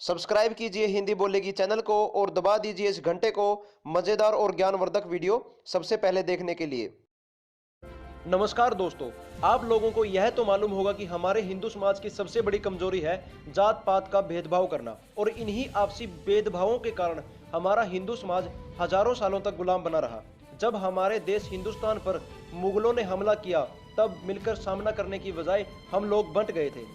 Subscribe कीजिए हिंदी बोलेगी channel को और दबा दीजिए इस घंटे को मजेदार और ज्ञानवर्धक वीडियो सबसे पहले देखने के लिए। नमस्कार दोस्तों, आप लोगों को यह तो मालूम होगा कि हमारे हिंदू समाज की सबसे बड़ी कमजोरी है जात पात का भेदभाव करना, और इन्हीं आपसी भेदभावों के कारण हमारा हिंदू समाज हजारों सालों तक गुलाम बना रहा। जब हमारे देश हिंदुस्तान पर मुगलों ने हमला किया, तब मिलकर सामना करने की बजाय हम लोग बंट गए थे।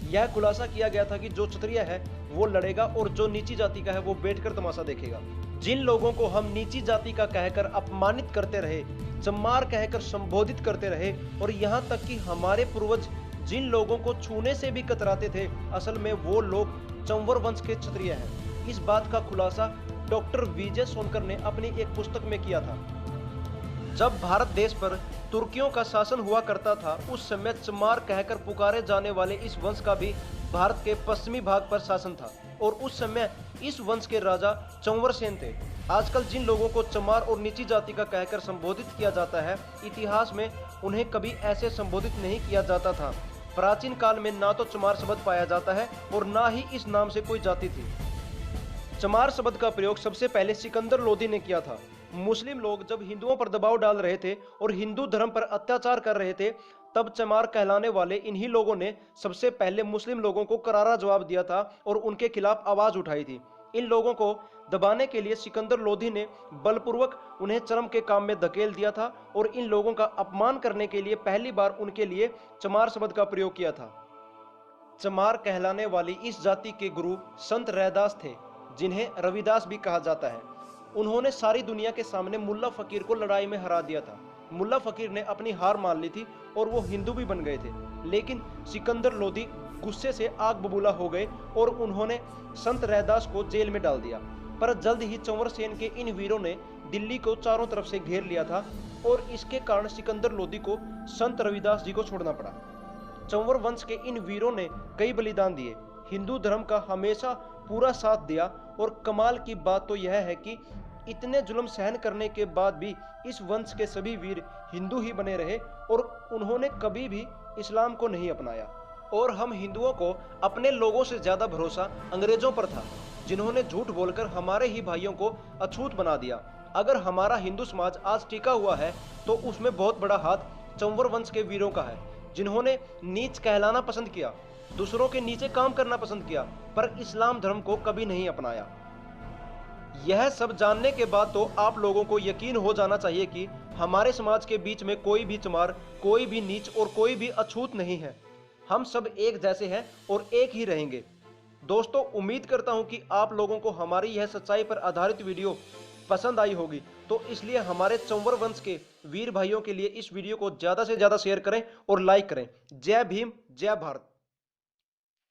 यह खुलासा किया गया था कि जो क्षत्रिय है वो लड़ेगा और जो नीची जाति का है वो बैठकर तमाशा देखेगा। जिन लोगों को हम नीची जाति का कहकर अपमानित करते रहे, चमार कहकर संबोधित करते रहे, और यहाँ तक कि हमारे पूर्वज जिन लोगों को छूने से भी कतराते थे, असल में वो लोग चंवर वंश के क्षत्रिय हैं। इस बात का खुलासा डॉक्टर विजय सोनकर ने अपनी एक पुस्तक में किया था। जब भारत देश पर तुर्कियों का शासन हुआ करता था, उस समय चमार कहकर पुकारे जाने वाले इस वंश का भी भारत के पश्चिमी भाग पर शासन था, और उस समय इस वंश के राजा चंवरसेन थे। आजकल जिन लोगों को चमार और नीची जाति का कहकर संबोधित किया जाता है, इतिहास में उन्हें कभी ऐसे संबोधित नहीं किया जाता था। प्राचीन काल में ना तो चमार शब्द पाया जाता है और ना ही इस नाम से कोई जाति थी। चमार शब्द का प्रयोग सबसे पहले सिकंदर लोदी ने किया था। मुस्लिम लोग जब हिंदुओं पर दबाव डाल रहे थे और हिंदू धर्म पर अत्याचार कर रहे थे, तब चमार कहलाने वाले इन्हीं लोगों ने सबसे पहले मुस्लिम लोगों को करारा जवाब दिया था और उनके खिलाफ आवाज उठाई थी। इन लोगों को दबाने के लिए सिकंदर लोधी ने बलपूर्वक उन्हें चरम के काम में धकेल दिया था, और इन लोगों का अपमान करने के लिए पहली बार उनके लिए चमार शब्द का प्रयोग किया था। चमार कहलाने वाली इस जाति के गुरु संत रैदास थे, जिन्हें रविदास भी कहा जाता है। उन्होंने सारी दुनिया के सामने मुल्ला फकीर को लड़ाई में हरा दिया था। मुल्ला फकीर ने अपनी हार मान ली थी और वो हिंदू भी बन गए थे, लेकिन सिकंदर लोधी गुस्से से आग बबूला हो गए और उन्होंने संत रैदास को जेल में डाल दिया। पर जल्द ही चंवरसेन के इन वीरों ने दिल्ली को चारों तरफ से घेर लिया था, और इसके कारण सिकंदर लोधी को संत रविदास जी को छोड़ना पड़ा। चंवर वंश के इन वीरों ने कई बलिदान दिए, हिंदू धर्म का हमेशा पूरा साथ दिया, और कमाल की बात तो यह है कि इतने जुल्म सहन करने के बाद भी इस वंश के सभी वीर हिंदू ही बने रहे, और उन्होंने कभी भी इस्लाम को नहीं अपनाया। और हम हिंदुओं को अपने लोगों से ज्यादा भरोसा अंग्रेजों पर था, जिन्होंने झूठ बोलकर हमारे ही भाइयों को अछूत बना दिया। अगर हमारा हिंदू समाज आज टिका हुआ है तो उसमें बहुत बड़ा हाथ चंवर वंश के वीरों का है, जिन्होंने नीच कहलाना पसंद किया, दूसरों के नीचे काम करना पसंद किया, पर इस्लाम धर्म को कभी नहीं अपनाया। यह सब जानने के बाद तो आप लोगों को यकीन हो जाना चाहिए कि हमारे समाज के बीच में कोई भी चमार, कोई भी नीच और कोई भी अछूत नहीं है। हम सब एक जैसे हैं और एक ही रहेंगे। दोस्तों, उम्मीद करता हूं कि आप लोगों को हमारी यह सच्चाई पर आधारित वीडियो पसंद आई होगी, तो इसलिए हमारे चंवर वंश के वीर भाइयों के लिए इस वीडियो को ज्यादा से ज्यादा शेयर करें और लाइक करें। जय भीम, जय भारत।